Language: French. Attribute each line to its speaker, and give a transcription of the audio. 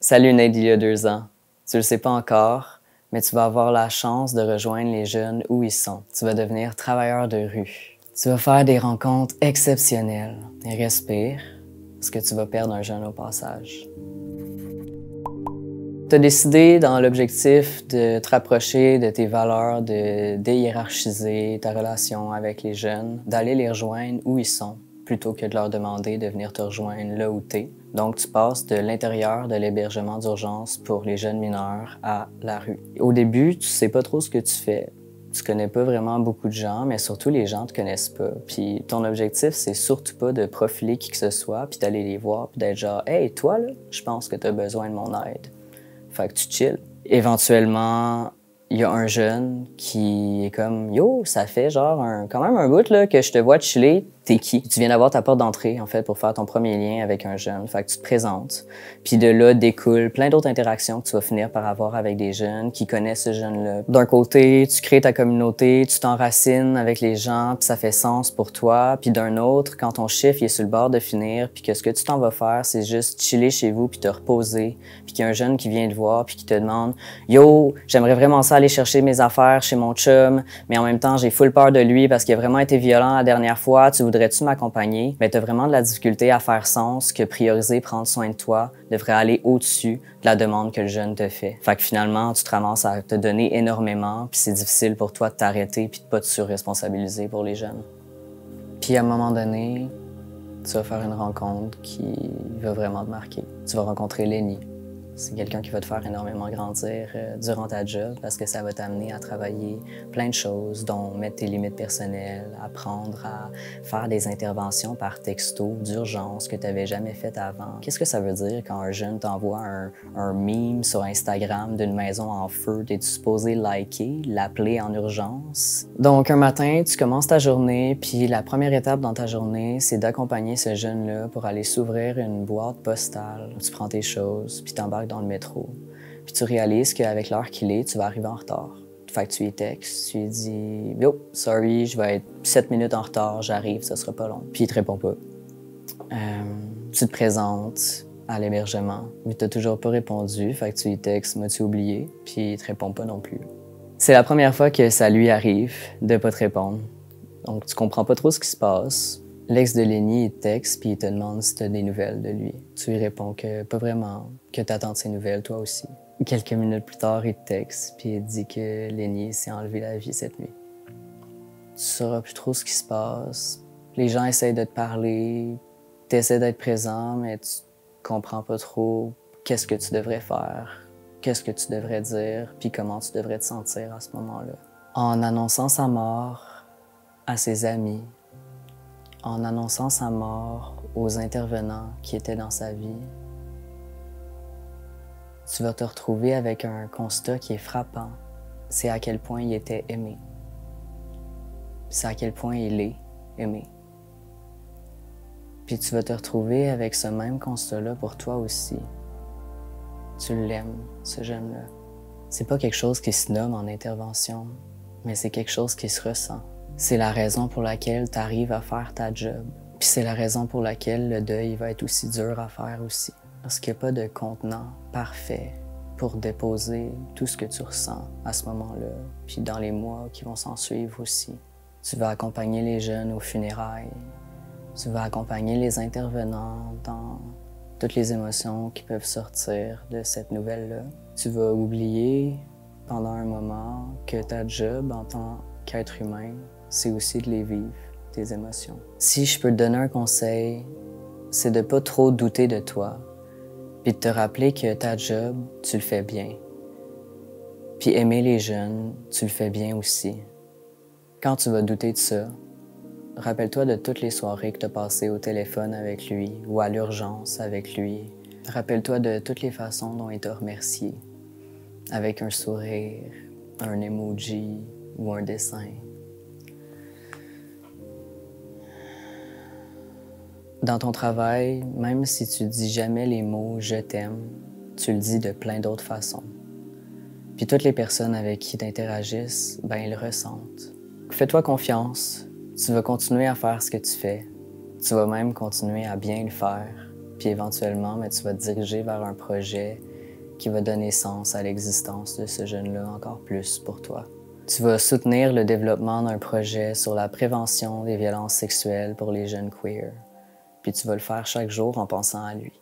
Speaker 1: Salut Nate d'il y a 2 ans. Tu le sais pas encore, mais tu vas avoir la chance de rejoindre les jeunes où ils sont. Tu vas devenir travailleur de rue. Tu vas faire des rencontres exceptionnelles. Et respire, parce que tu vas perdre un jeune au passage. Tu as décidé dans l'objectif de te rapprocher de tes valeurs, de déhiérarchiser ta relation avec les jeunes, d'aller les rejoindre où ils sont, plutôt que de leur demander de venir te rejoindre là où t'es. Donc, tu passes de l'intérieur de l'hébergement d'urgence pour les jeunes mineurs à la rue. Au début, tu sais pas trop ce que tu fais. Tu connais pas vraiment beaucoup de gens, mais surtout les gens te connaissent pas. Puis ton objectif, c'est surtout pas de profiler qui que ce soit, puis d'aller les voir, puis d'être genre « Hey, toi là, je pense que t'as besoin de mon aide. » Fait que tu chill. Éventuellement, il y a un jeune qui est comme « Yo, ça fait genre quand même un bout là, que je te vois chiller. T'es qui? » Tu viens d'avoir ta porte d'entrée, en fait, pour faire ton premier lien avec un jeune. Fait que tu te présentes. Puis de là découle plein d'autres interactions que tu vas finir par avoir avec des jeunes qui connaissent ce jeune-là. D'un côté, tu crées ta communauté, tu t'enracines avec les gens, puis ça fait sens pour toi. Puis d'un autre, quand ton chiffre il est sur le bord de finir, puis que ce que tu t'en vas faire, c'est juste chiller chez vous, puis te reposer, puis qu'il y a un jeune qui vient te voir, puis qui te demande « Yo, j'aimerais vraiment ça aller chercher mes affaires chez mon chum, mais en même temps, j'ai full peur de lui parce qu'il a vraiment été violent la dernière fois. Tu voudrais-tu m'accompagner? » Mais tu as vraiment de la difficulté à faire sens que prioriser prendre soin de toi devrait aller au-dessus de la demande que le jeune te fait. Fait que finalement, tu te ramasses à te donner énormément, puis c'est difficile pour toi de t'arrêter puis de pas te surresponsabiliser pour les jeunes. Puis à un moment donné, tu vas faire une rencontre qui va vraiment te marquer. Tu vas rencontrer Lenny. C'est quelqu'un qui va te faire énormément grandir durant ta job parce que ça va t'amener à travailler plein de choses, dont mettre tes limites personnelles, apprendre à faire des interventions par texto d'urgence que tu n'avais jamais faites avant. Qu'est-ce que ça veut dire quand un jeune t'envoie un meme sur Instagram d'une maison en feu? T'es-tu supposé liker, l'appeler en urgence? Donc un matin, tu commences ta journée, puis la première étape dans ta journée, c'est d'accompagner ce jeune-là pour aller s'ouvrir une boîte postale. Tu prends tes choses, puis t'embarques dans le métro. Puis tu réalises qu'avec l'heure qu'il est, tu vas arriver en retard. Fait que tu lui textes, tu lui dis « Yo, sorry, je vais être 7 minutes en retard, j'arrive, ça sera pas long. » Puis il te répond pas. Tu te présentes à l'hébergement, mais t'as toujours pas répondu, fait que tu lui textes « M'as-tu oublié? » Puis il te répond pas non plus. C'est la première fois que ça lui arrive de pas te répondre. Donc tu comprends pas trop ce qui se passe. L'ex de Lenny, il te texte puis il te demande si tu as des nouvelles de lui. Tu lui réponds que pas vraiment, que tu attends de ses nouvelles toi aussi. Quelques minutes plus tard, il te texte puis il te dit que Lenny s'est enlevé la vie cette nuit. Tu sauras plus trop ce qui se passe. Les gens essayent de te parler, tu essaies d'être présent, mais tu comprends pas trop qu'est-ce que tu devrais faire, qu'est-ce que tu devrais dire, puis comment tu devrais te sentir à ce moment-là. En annonçant sa mort à ses amis, en annonçant sa mort aux intervenants qui étaient dans sa vie, tu vas te retrouver avec un constat qui est frappant. C'est à quel point il était aimé. C'est à quel point il est aimé. Puis tu vas te retrouver avec ce même constat-là pour toi aussi. Tu l'aimes, ce jeune-là. C'est pas quelque chose qui se nomme en intervention, mais c'est quelque chose qui se ressent. C'est la raison pour laquelle tu arrives à faire ta job. Puis c'est la raison pour laquelle le deuil va être aussi dur à faire aussi. Parce qu'il n'y a pas de contenant parfait pour déposer tout ce que tu ressens à ce moment-là, puis dans les mois qui vont s'en suivre aussi. Tu vas accompagner les jeunes aux funérailles. Tu vas accompagner les intervenants dans toutes les émotions qui peuvent sortir de cette nouvelle-là. Tu vas oublier pendant un moment que ta job en tant qu'être humain, c'est aussi de les vivre, tes émotions. Si je peux te donner un conseil, c'est de pas trop douter de toi, puis de te rappeler que ta job, tu le fais bien. Puis aimer les jeunes, tu le fais bien aussi. Quand tu vas douter de ça, rappelle-toi de toutes les soirées que tu as passées au téléphone avec lui ou à l'urgence avec lui. Rappelle-toi de toutes les façons dont il t'a remercié, avec un sourire, un emoji ou un dessin. Dans ton travail, même si tu dis jamais les mots « je t'aime », tu le dis de plein d'autres façons. Puis toutes les personnes avec qui tu interagisses, ben ils le ressentent. Fais-toi confiance, tu vas continuer à faire ce que tu fais. Tu vas même continuer à bien le faire. Puis éventuellement, tu vas te diriger vers un projet qui va donner sens à l'existence de ce jeune-là encore plus pour toi. Tu vas soutenir le développement d'un projet sur la prévention des violences sexuelles pour les jeunes queer, puis tu vas le faire chaque jour en pensant à lui.